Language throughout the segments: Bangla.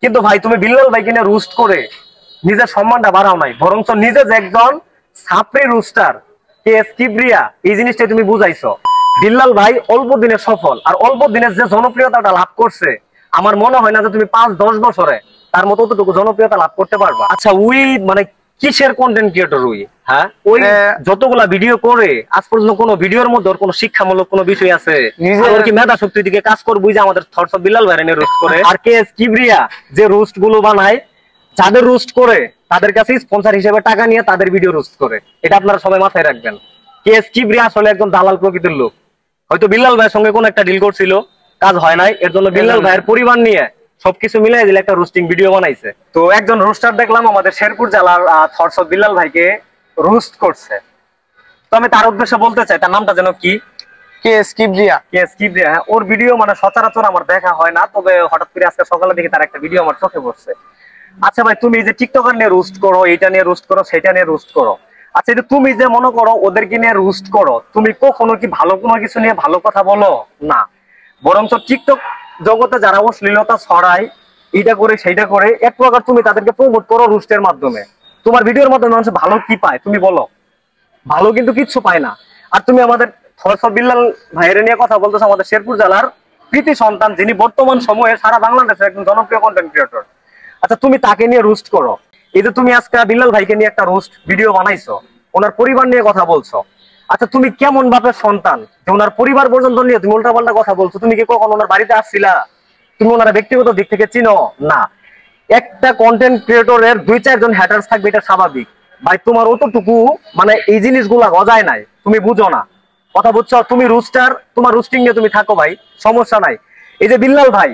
কিন্তু ভাই তুমি বিল্লাল ভাইকে নিয়ে রুস্ট করে নিজের সম্মানটা বাড়াও নাই, বরঞ্চ নিজে যে একজন সাপ্রি রুস্টার কেএস কিবরিয়া এই জিনিসটাই তুমি বুঝাইছো। বিল্লাল ভাই অল্প দিনে সফল, আর অল্প দিনের যে জনপ্রিয়তাটা লাভ করছে আমার মনে হয় না যে তুমি 5-10 বছরে তার মতো অতটুকু জনপ্রিয়তা লাভ করতে পারবা। আচ্ছা উই মানে কিসের কন্টেন্ট ক্রিয়েটর উই? হ্যাঁ ওই যতগুলা ভিডিও করে আজ পর্যন্ত কোনো ভিডিওর মধ্যে ওর কোনো শিক্ষামূলক কোনো বিষয় আছে? ওর কি মেধা শক্তির দিকে কাজ করবো যে আমাদের থটস অফ বিল্লাল ভাইরে নিয়ে রোস্ট করে? আর কেএস কিবরিয়া যে রোস্ট গুলো বানায়, যাদের রোস্ট করে তাদের কাছে স্পন্সর হিসেবে টাকা নিয়ে তাদের ভিডিও রোস্ট করে, এটা আপনারা সবাই মাথায় রাখবেন। কেএস কিবরিয়া আসলে একজন দালাল প্রকৃতির লোক। হয়তো বিল্লাল ভাইয়ের সঙ্গে কোন একটা ডিল করছিল, কাজ হয় নাই, এর জন্য বিল্লাল ভাইয়ের পরিবার নিয়ে সবকিছু মিলাই দিলে একটা রোস্টিং ভিডিও বানাইছে। তো একজন রোস্টার দেখলাম আমাদের শেরপুর জেলার থটস অফ বিল্লাল ভাইকে রোস্ট করছে। তো আমি তার উদ্দেশ্যে বলতে চাই, তার নামটা যেন কি? কেএস কিবরিয়া। কেএস কিবরিয়া। হ্যাঁ, ওর ভিডিও মানে সচরাচর আমার দেখা হয় না, তবে হঠাৎ করে আজকে সকালে দেখি তার একটা ভিডিও আমার চোখে পড়ছে। আচ্ছা ভাই, তুমি যে টিকটকার নিয়ে রোস্ট করো, এটা নিয়ে রোস্ট করো, সেটা নিয়ে রোস্ট করো, আচ্ছা এটা তুমি যে মনে করো ওদেরকে নিয়ে রোস্ট করো, তুমি কখনো কি ভালো কোনো কিছু নিয়ে ভালো কথা বলো না? বরঞ্চ টিকটক জগতে যারা অশ্লীলতা ছড়ায়, এটা করে সেইটা করে, এক প্রকার তুমি তাদেরকে প্রমোট করো রোস্টের মাধ্যমে। তোমার ভিডিওর মাধ্যমে মানুষ ভালো কি পায় তুমি বলো? ভালো কিন্তু কিচ্ছু পায় না। আর তুমি আমাদের থটস অফ বিল্লাল ভাইয়ের নিয়ে কথা বলতেছো, আমাদের শেরপুর জেলার কৃতি সন্তান, যিনি বর্তমান সময়ে সারা বাংলাদেশের একজন জনপ্রিয় কন্টেন্ট ক্রিয়েটর। আচ্ছা তুমি তাকে নিয়ে রোস্ট করো। এই যে তুমি আজকে বিল্লাল ভাইকে নিয়ে একটা রোস্ট ভিডিও বানাইছো, ওনার পরিবার নিয়ে কথা বলছো। আচ্ছা তুমি কেমন বাপের সন্তান যে ওনার পরিবার পর্যন্ত নিয়ে তুমি উল্টাপাল্টা কথা বলছো? তুমি কি কখন ওনার বাড়িতে আসছিলা? তুমি ওনার ব্যক্তিগত দিক থেকে চিনো না? একটা কন্টেন্ট ক্রিয়েটরের 2-4 জন হ্যাটার্স থাকবে, এটা স্বাভাবিক। ভাই তোমার অতটুকু মানে এই জিনিসগুলা গজায় নাই, তুমি বুঝো না, কথা বুঝছো? তুমি রুস্টার, তোমার রুস্টিং নিয়ে তুমি থাকো ভাই, সমস্যা নাই। এই যে বিল্লাল ভাই,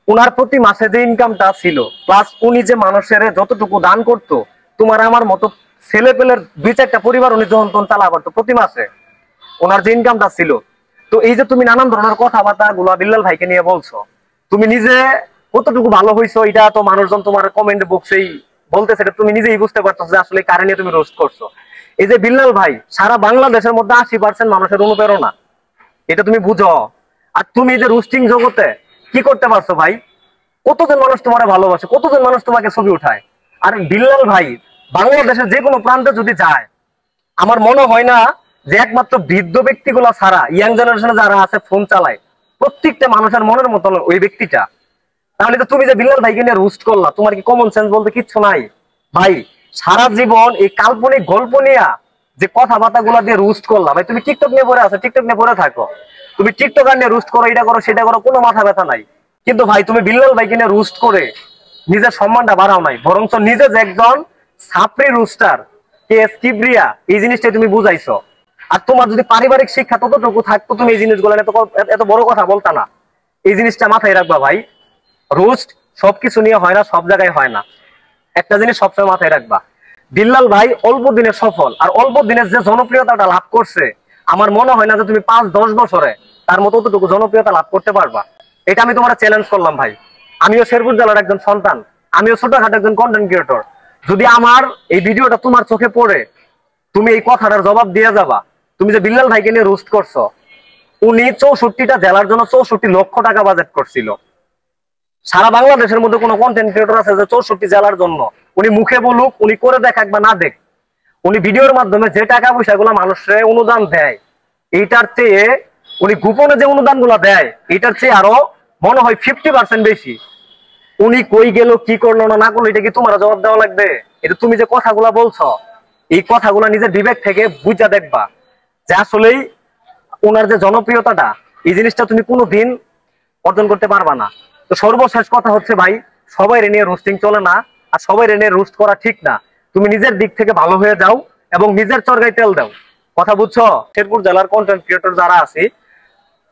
উনার প্রতি মাসে যে ইনকামটা ছিল, প্লাস উনি যে মানুষের যতটুকু দান করতো, তোমার আমার মতো ছেলে পেলের 2-4টা পরিবার উনি যখন তখন চালা পারতো প্রতি মাসে, ওনার যে ইনকামটা ছিল। তো এই যে তুমি নানান ধরনের কথাবার্তা গুলা বিল্লাল ভাইকে নিয়ে বলছো, তুমি নিজে কতটুকু ভালো হইছো এটা তো মানুষজন তোমার কমেন্ট বক্সেই বলতেছে, এটা তুমি নিজেই বুঝতে পারতো যে আসলে কারে নিয়ে তুমি রোস্ট করছো। এই যে বিল্লাল ভাই সারা বাংলাদেশের মধ্যে 80% মানুষের অনুপ্রেরণা, এটা তুমি বুঝো। আর তুমি এই যে রোস্টিং জগতে কি করতে পারছো ভাই? কতজন মানুষ তোমার ভালোবাসে, কতজন মানুষ তোমাকে ছবি উঠায়। আর বিল্লাল ভাই বাংলাদেশের যে কোনো প্রান্তে যদি যায়, আমার মনে হয় না যে একমাত্র বৃদ্ধ ব্যক্তিগুলা ছাড়া ইয়াং জেনারেশনে যারা আছে ফোন চালায়, প্রত্যেকটা মানুষের মনের মতন ওই ব্যক্তিটা। তাহলে তো তুমি যে বিল্লাল ভাইকে নিয়ে রোস্ট করলা, তোমার কি কমন সেন্স বলতে কিচ্ছু নাই ভাই? সারা জীবন এই কাল্পনিক গল্প নিয়ে যে কথাবার্তা গুলা দিয়ে রোস্ট করলা ভাই, তুমি টিকটক নিয়ে পড়ে আছো, টিকটক নিয়ে পড়ে থাকো, তুমি টিকটকার নিয়ে রোস্ট করো, এটা করো সেটা করো, কোনো মাথা ব্যথা নাই। কিন্তু ভাই তুমি বিল্লাল ভাইকে নিয়ে রোস্ট করে নিজের সম্মানটা বাড়াও নাই, বরঞ্চ নিজে যে একজন সাপ্রি রুস্টার কেএস কিবরিয়া এই জিনিসটাই তুমি বুঝাইছো। আর তোমার যদি পারিবারিক শিক্ষা ততটুকু থাকতো, তুমি এই জিনিসগুলো এত বড় কথা বলতা না। এই জিনিসটা মাথায় রাখবা ভাই, রোস্ট সবকিছু নিয়ে হয় না, সব জায়গায় হয় না। একটা জিনিস সবসময় মাথায় রাখবা, বিল্লাল ভাই অল্প দিনে সফল, আর অল্প দিনের যে জনপ্রিয়তাটা লাভ করছে আমার মনে হয় না যে তুমি 5-10 বছরে তার মতো অতটুকু জনপ্রিয়তা লাভ করতে পারবা। এটা আমি তোমার চ্যালেঞ্জ করলাম ভাই। আমিও শেরপুর জেলার একজন সন্তান, আমিও ছোটখাটো একজন কন্টেন্ট ক্রিয়েটর। যদি আমার এই ভিডিওটা তোমার চোখে পড়ে তুমি এই কথাটার জবাব দিয়ে যাবা, তুমি যে বিল্লাল ভাইকে নিয়ে রোস্ট করছো, উনি 64টা জেলার জন্য 64 লক্ষ টাকা বাজেট করছিল। সারা বাংলাদেশের মধ্যে কোনো কন্টেন্ট ক্রিয়েটর আছে যে 64 জেলার জন্য উনি মুখে বলুক, উনি করে দেখাক বা না দেখ, উনি ভিডিওর মাধ্যমে যে টাকা পয়সা গুলা মানুষের অনুদান দেয়, এইটার চেয়ে উনি গোপনে যে অনুদান গুলা দেয় এটার চেয়ে আরো মনে হয় 50% বেশি। উনি কই গেল, কি করলো না করলো, এটা কি তোমার জবাব দেওয়া লাগবে? এটা তুমি যে কথাগুলা বলছো, এই কথাগুলা নিজের বিবেক থেকে বুঝা দেখবা যে আসলেই ওনার যে জনপ্রিয়তাটা, এই জিনিসটা তুমি কোনোদিন অর্জন করতে পারবা না। তো সর্বশেষ কথা হচ্ছে ভাই, সবাই নিয়ে রোস্টিং চলে না, আর সবাই নিয়ে রোস্ট করা ঠিক না। তুমি নিজের দিক থেকে ভালো হয়ে যাও এবং নিজের চরকায় তেল দাও, কথা বুঝছো? শেরপুর জেলার কন্টেন্ট ক্রিয়েটর যারা আছে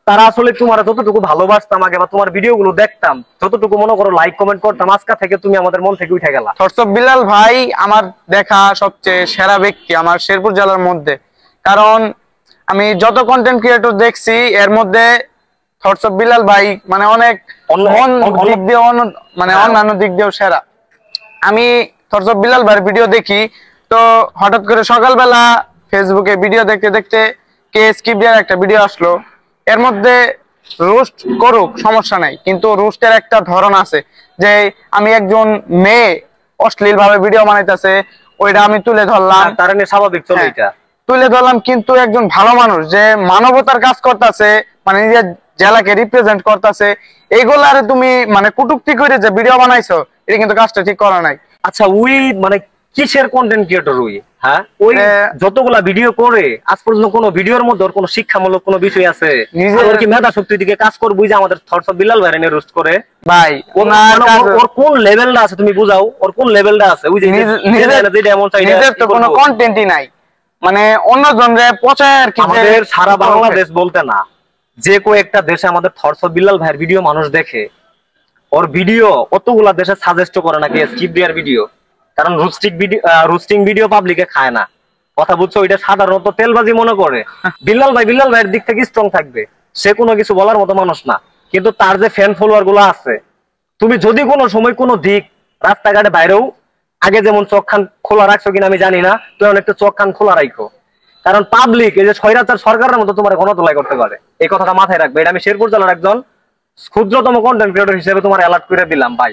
তারা আসলে তোমার যতটুকু ভালোবাসতাম আগে, বা তোমার ভিডিও গুলো দেখতাম, যতটুকু মনে করো লাইক কমেন্ট করতাম, আজকা থেকে তুমি আমাদের মন থেকে উঠে গেলা। থটস অফ বিল্লাল ভাই আমার দেখা সবচেয়ে সেরা ব্যক্তি আমার শেরপুর জেলার মধ্যে। কারণ আমি যত কন্টেন্ট ক্রিয়েটর দেখছি এর মধ্যে থটস অফ বিল্লাল ভাই মানে অনেক দিক দিয়ে মানে অন্যান্য দিক দিয়েও সেরা। আমি থটস অফ বিল্লাল ভাইয়ের ভিডিও দেখি, তো হঠাৎ করে সকালবেলা ফেসবুকে ভিডিও দেখতে দেখতে কেএস কিবরিয়ার একটা ভিডিও আসলো। এর মধ্যে রোস্ট করুক সমস্যা নাই, কিন্তু রোস্টের একটা ধরন আছে যে আমি একজন মেয়ে অশ্লীল ভাবে ভিডিও বানাইতেছে, ওইটা আমি তুলে ধরলাম, তার নিয়ে স্বাভাবিক চলে হ্যাঁ, এটা তুলে ধরলাম। কিন্তু একজন ভালো মানুষ যে মানবতার কাজ করতেছে, মানে নিজের জেলাকে রিপ্রেজেন্ট করতেছে, এইগুলারে তুমি মানে কটূক্তি করে যে ভিডিও বানাইছো, এটা কিন্তু কাজটা ঠিক করা নাই। আচ্ছা ওই মানে কিসের কন্টেন্ট ক্রিয়েটর ওই? হ্যাঁ ওই এ- যতগুলা ভিডিও করে আজ পর্যন্ত কোনো ভিডিওর মধ্যে ওর কোনো শিক্ষামূলক কোনো বিষয় আছে? নিজের- ওর কি মেধা শক্তির দিকে কাজ করবো যে আমাদের থটস অফ বিল্লাল ভাই নিয়ে রোস্ট করে? ভাই ওর ওনার মানে কাজ- ওর কোন লেভেলটা আছে তুমি বুঝাও, ওর কোন লেভেলটা আছে? ওই যে নিজের তো কোনো কন্টেন্টই নাই, মানে অন্য জনরে পচায় আর কি। আমাদের সারা বাংলাদেশ বলতে না, যে কয়েকটা দেশে আমাদের থটস অফ বিল্লাল ভাইয়ের ভিডিও মানুষ দেখে, ওর ভিডিও অতগুলা দেশে সাজেস্ট করে নাকি স্কিপ দেওয়ার ভিডিও, কারণ রুস্টিং ভিডিও পাবলিকে খায় না। কথা বুঝছো? এটা সাধারণত তেলবাজি মনে করে। বিল্লাল ভাইয়ের দিক থেকে স্ট্রং থাকবে, সে কোনো কিছু বলার মতো মানুষ না, কিন্তু তার যে ফ্যান ফলোয়ার গুলো আছে, তুমি যদি কোনো সময় কোনো দিক রাস্তাঘাটে বাইরেও আগে যেমন চোখ খান খোলা রাখছো কিনা আমি জানি না, তুমি অনেকটা চোখ খান খোলা রাখো, কারণ পাবলিক এই যে স্বৈরাচার সরকারের মতো তোমার গণতোলাই করতে পারে। এই কথাটা মাথায় রাখবে, এটা আমি শেরপুর জেলার একজন ক্ষুদ্রতম কন্টেন্ট ক্রিয়েটর হিসেবে তোমার অ্যালার্ট করে দিলাম ভাই।